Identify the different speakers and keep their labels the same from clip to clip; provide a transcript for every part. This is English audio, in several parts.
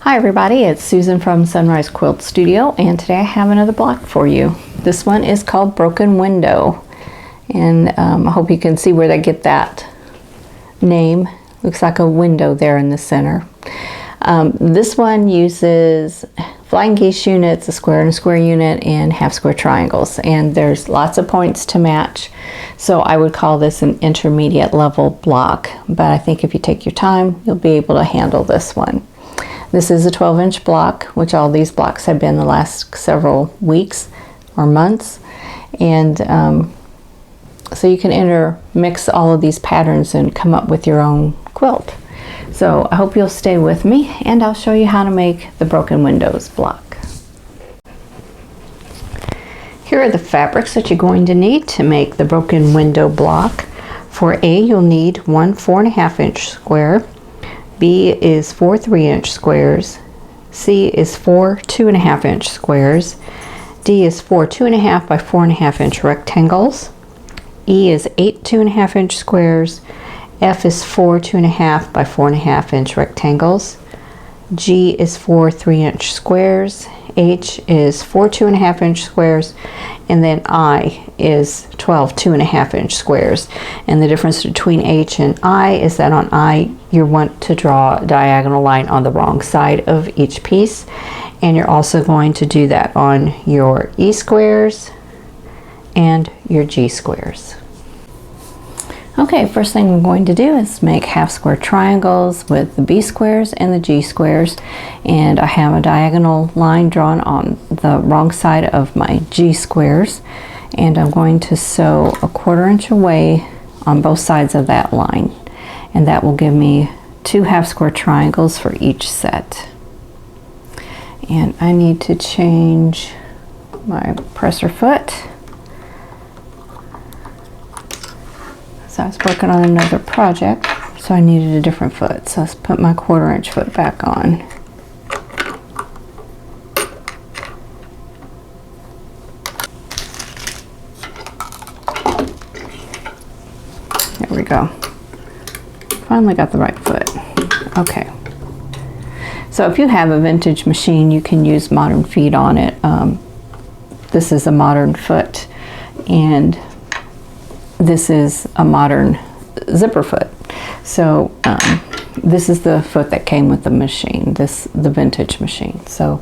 Speaker 1: Hi everybody, it's Susan from Sunrise Quilt Studio, and today I have another block for you. This one is called Broken Window, and I hope you can see where they get that name. Looks like a window there in the center. This one uses flying geese units, a square and a square unit, and half square triangles, and there's lots of points to match, so I would call this an intermediate level block, but I think if you take your time you'll be able to handle this one. This is a 12-inch block, which all these blocks have been the last several weeks or months. And so you can intermix all of these patterns and come up with your own quilt. So I hope you'll stay with me, and I'll show you how to make the Broken Windows block. Here are the fabrics that you're going to need to make the Broken Window block. For A, you'll need one 4.5-inch square. B is 4 3-inch squares, C is 4 2.5-inch squares, D is 4 2.5 by 4.5-inch rectangles, E is 8 2.5-inch squares, F is 4 2.5 by 4.5-inch rectangles, G is 4 3-inch squares, H is 4 2.5-inch squares, and then I is 12 2.5-inch squares. And the difference between H and I is that on I you want to draw a diagonal line on the wrong side of each piece, and you're also going to do that on your E squares and your G squares. Okay, first thing we're going to do is make half square triangles with the B squares and the G squares, and I have a diagonal line drawn on the wrong side of my G squares, and I'm going to sew a 1/4 inch away on both sides of that line, and that will give me 2 half square triangles for each set. And I need to change my presser foot. I was working on another project, so I needed a different foot. So let's put my 1/4 inch foot back on. There we go. Finally got the right foot. Okay. So if you have a vintage machine, you can use modern feet on it. This is a modern foot, and this is a modern zipper foot. So this is the foot that came with the machine, the vintage machine. So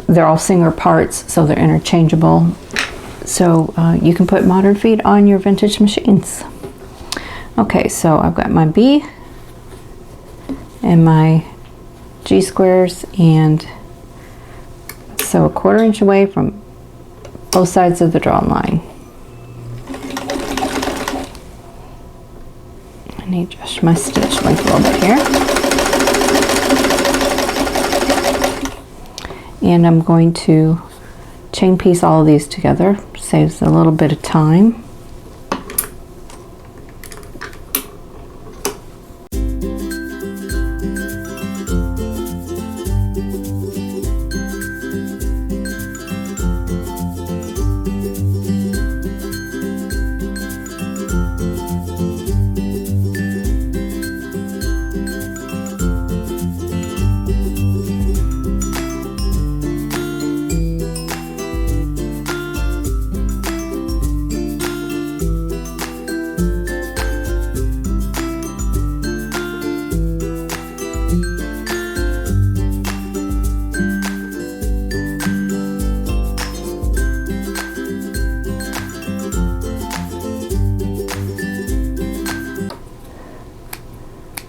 Speaker 1: they're all Singer parts, so they're interchangeable. So you can put modern feet on your vintage machines. Okay, so I've got my B and my G squares, and so a 1/4 inch away from both sides of the drawn line. I need to adjust my stitch length a little bit here. And I'm going to chain piece all of these together. Saves a little bit of time.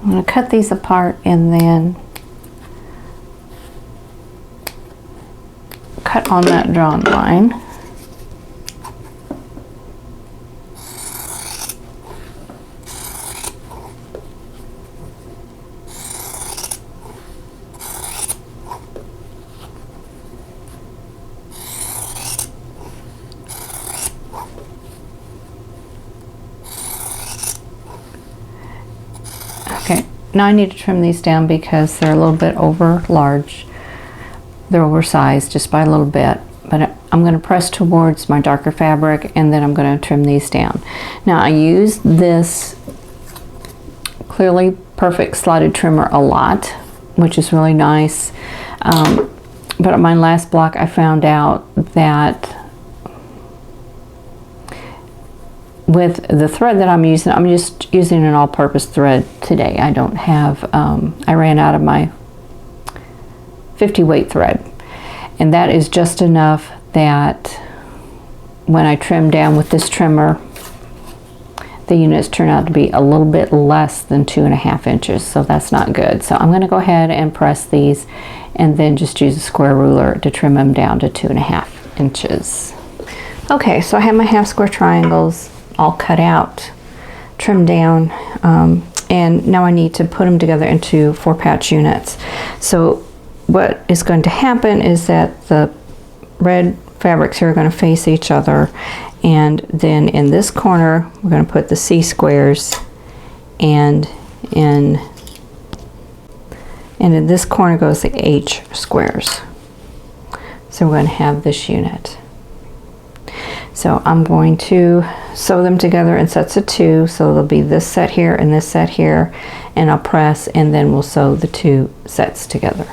Speaker 1: I'm going to cut these apart and then cut on that drawn line. Okay, now I need to trim these down because they're a little bit over large. They're oversized just by a little bit, but I'm going to press towards my darker fabric and then I'm going to trim these down. Now I use this Clearly Perfect slotted trimmer a lot, which is really nice. But on my last block, I found out that with the thread that I'm just using an all-purpose thread today. I don't have, I ran out of my 50 weight thread, and that is just enough that when I trim down with this trimmer, the units turn out to be a little bit less than 2.5 inches, so that's not good. So I'm going to go ahead and press these and then just use a square ruler to trim them down to 2.5 inches. Okay, so I have my half square triangles all cut out, trimmed down, and now I need to put them together into 4-patch units. So what is going to happen is that the red fabrics here are going to face each other, and then in this corner we're going to put the C squares, and in this corner goes the H squares. So we're going to have this unit. So I'm going to sew them together in sets of 2, so there'll be this set here and this set here, and I'll press, and then we'll sew the 2 sets together.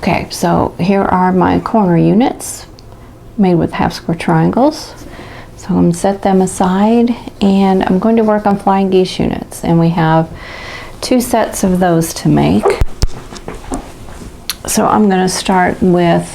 Speaker 1: Okay, so here are my corner units made with half square triangles. So I'm going to set them aside, and I'm going to work on flying geese units, and we have 2 sets of those to make. So I'm going to start with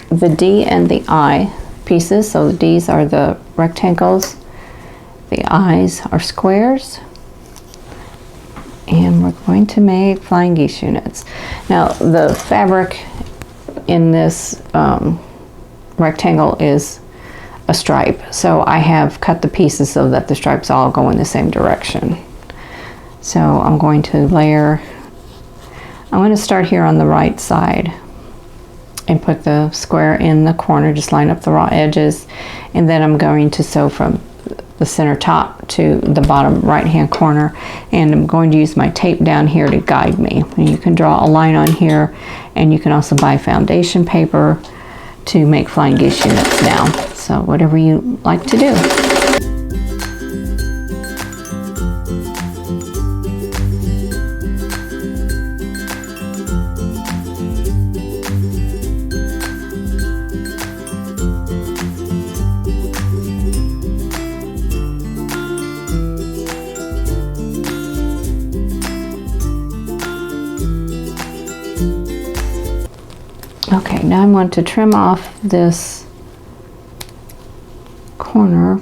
Speaker 1: the D and the I pieces. So the D's are the rectangles, the I's are squares, and we're going to make flying geese units. Now the fabric in this rectangle is a stripe, so I have cut the pieces so that the stripes all go in the same direction. So I'm going to layer, I'm going to start here on the right side and put the square in the corner, just line up the raw edges, and then I'm going to sew from the center top to the bottom right hand corner, and I'm going to use my tape down here to guide me. And you can draw a line on here, and you can also buy foundation paper to make flying geese units now. So whatever you like to do. Okay, now I'm going to trim off this corner,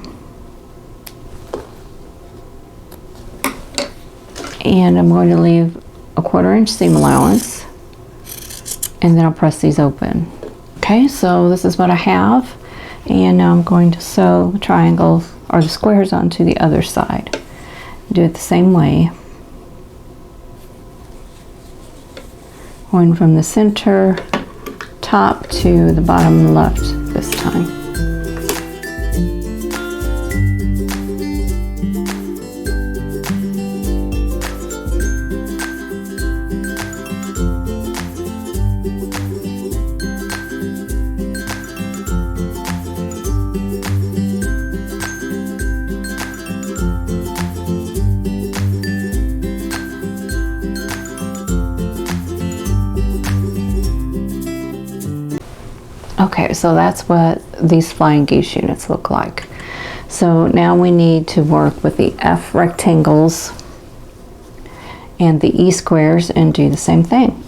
Speaker 1: and I'm going to leave a 1/4 inch seam allowance, and then I'll press these open. Okay, so this is what I have, and now I'm going to sew the triangles or the squares onto the other side. Do it the same way, going from the center top to the bottom left this time. Okay, so that's what these flying geese units look like. So now we need to work with the F rectangles and the E squares and do the same thing.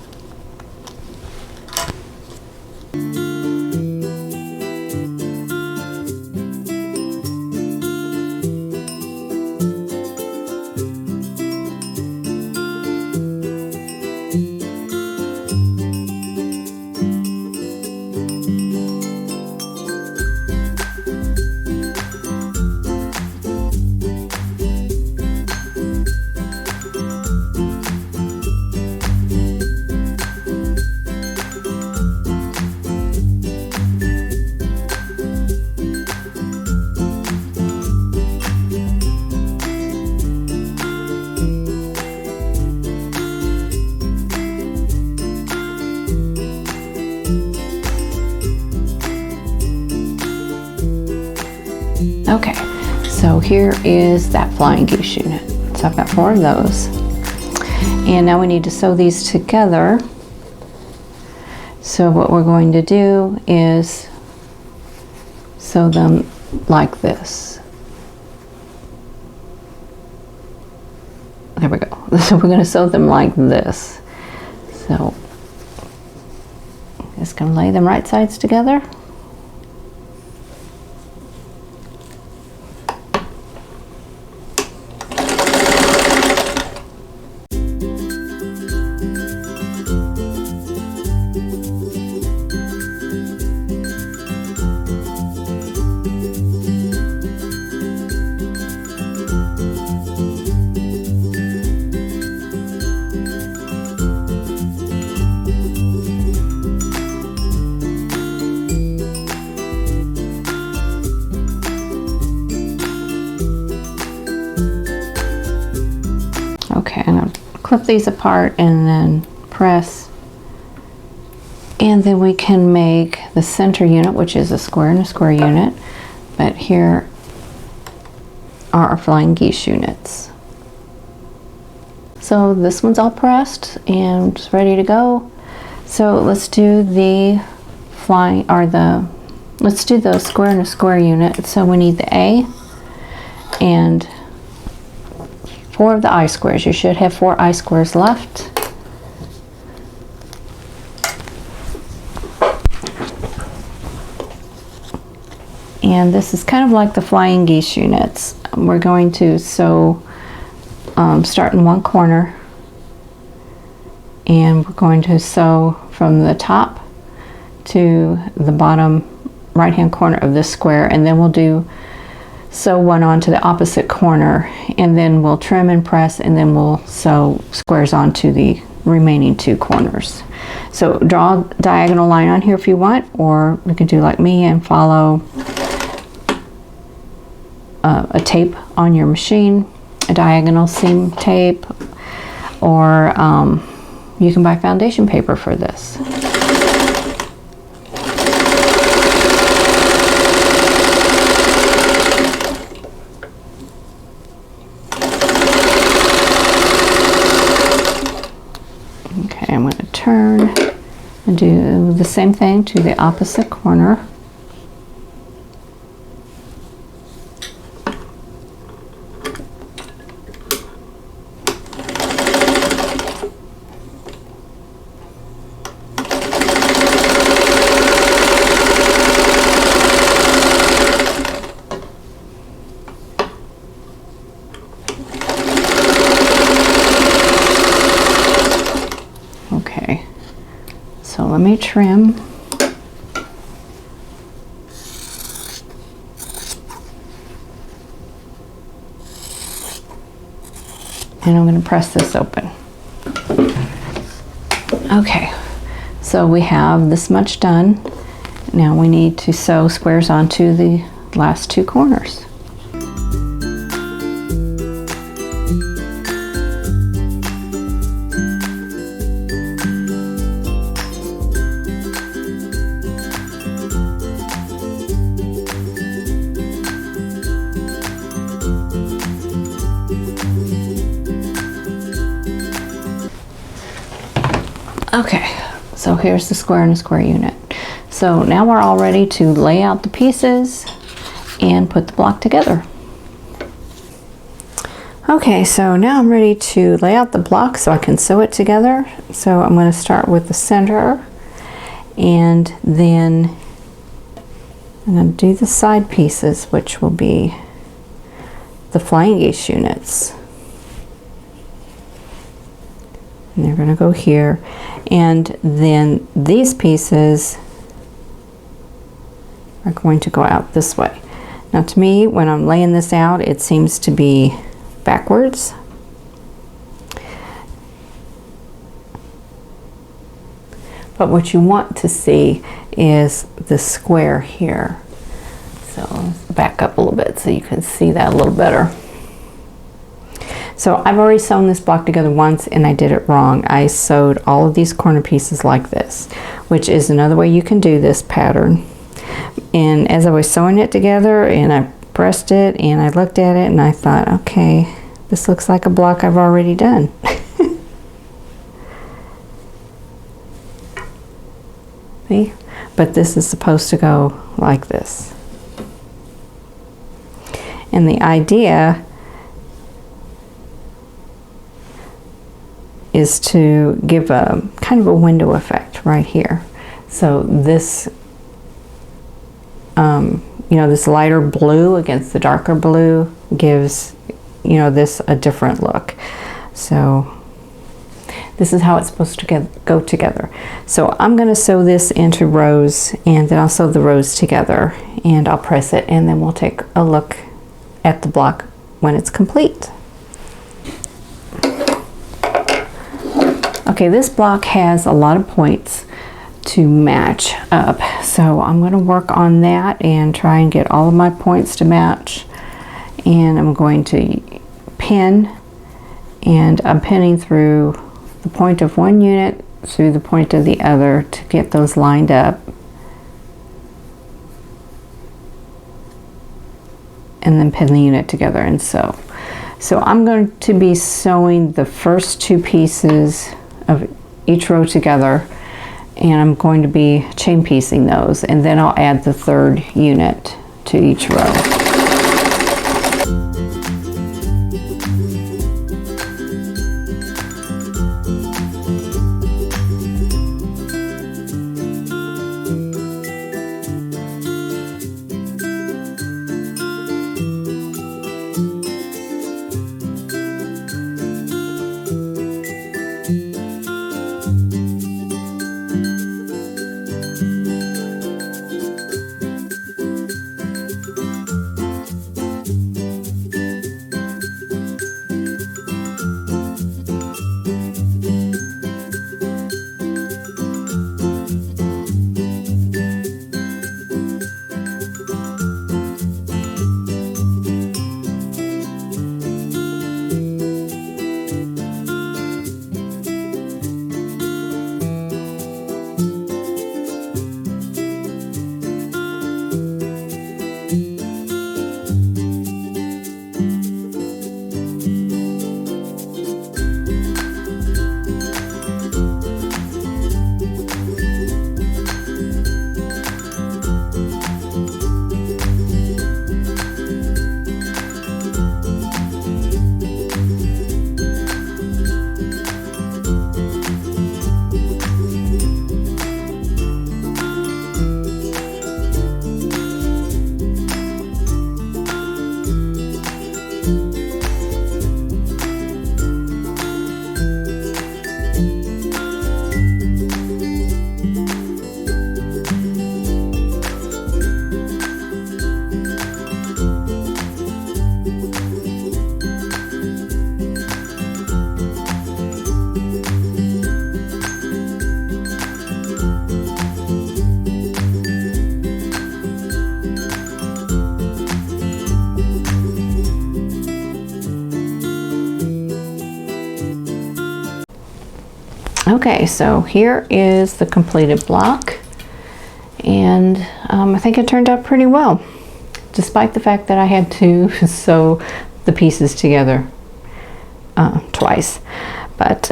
Speaker 1: Okay, so here is that flying geese unit. So I've got 4 of those. And now we need to sew these together. So what we're going to do is sew them like this. There we go. So we're going to sew them like this. So just going to lay them right sides together. Okay, I'm going to clip these apart and then press. And then we can make the center unit, which is a square and a square unit. But here are our flying geese units. So this one's all pressed and it's ready to go. So let's do the let's do the square and a square unit. So we need the A and 4 of the I squares. You should have 4 I squares left. And this is kind of like the flying geese units. We're going to sew, start in one corner, and we're going to sew from the top to the bottom right hand corner of this square, and then we'll sew one onto the opposite corner, and then we'll trim and press, and then we'll sew squares onto the remaining 2 corners. So draw a diagonal line on here if you want, or you can do like me and follow a tape on your machine, a diagonal seam tape, or you can buy foundation paper for this. Okay, I'm going to turn and do the same thing to the opposite corner. Okay, so let me trim. And I'm going to press this open. Okay, so we have this much done. Now we need to sew squares onto the last 2 corners. Okay, so here's the square and a square unit. So now we're all ready to lay out the pieces and put the block together. Okay, so now I'm ready to lay out the block so I can sew it together. So I'm going to start with the center, and then I'm going to do the side pieces, which will be the flying geese units. And they're going to go here, and then these pieces are going to go out this way. Now to me, when I'm laying this out, it seems to be backwards. But what you want to see is the square here. So let's back up a little bit so you can see that a little better. So I've already sewn this block together once and I did it wrong. I sewed all of these corner pieces like this, which is another way you can do this pattern. And as I was sewing it together and I pressed it and I looked at it and I thought, okay, this looks like a block I've already done. See? But this is supposed to go like this. And the idea is to give a kind of a window effect right here. So this, you know, this lighter blue against the darker blue gives, you know, this a different look. So this is how it's supposed to go together. So I'm going to sew this into rows, and then I'll sew the rows together, and I'll press it, and then we'll take a look at the block when it's complete. Okay, this block has a lot of points to match up, so I'm going to work on that and try and get all of my points to match. And I'm going to pin, and I'm pinning through the point of one unit through the point of the other to get those lined up, and then pin the unit together and sew. So I'm going to be sewing the first two pieces of each row together, and I'm going to be chain piecing those, and then I'll add the third unit to each row. Okay, so here is the completed block, and I think it turned out pretty well, despite the fact that I had to sew the pieces together twice. But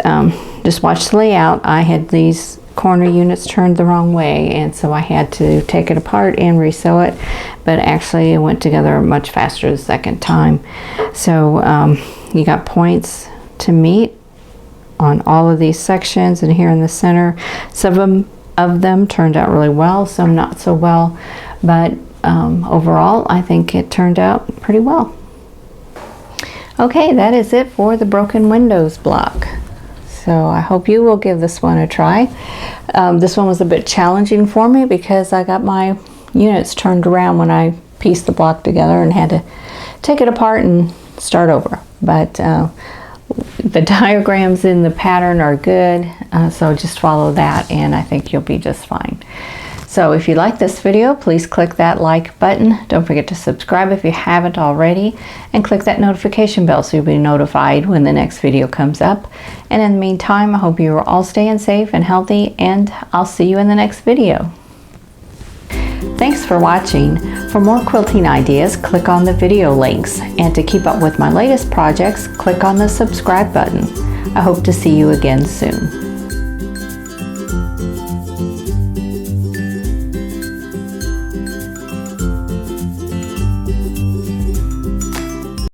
Speaker 1: just watch the layout. I had these corner units turned the wrong way, and so I had to take it apart and resew it, but actually it went together much faster the second time. So you got points to meet on all of these sections, and here in the center, some of them turned out really well, some not so well, but overall I think it turned out pretty well. Okay, that is it for the broken windows block. So I hope you will give this one a try. This one was a bit challenging for me because I got my units turned around when I pieced the block together and had to take it apart and start over. But the diagrams in the pattern are good, so just follow that and I think you'll be just fine. So if you like this video, please click that like button. Don't forget to subscribe if you haven't already, and click that notification bell so you'll be notified when the next video comes up. And in the meantime, I hope you are all staying safe and healthy, and I'll see you in the next video. Thanks for watching. For more quilting ideas, click on the video links, and to keep up with my latest projects, click on the subscribe button. I hope to see you again soon.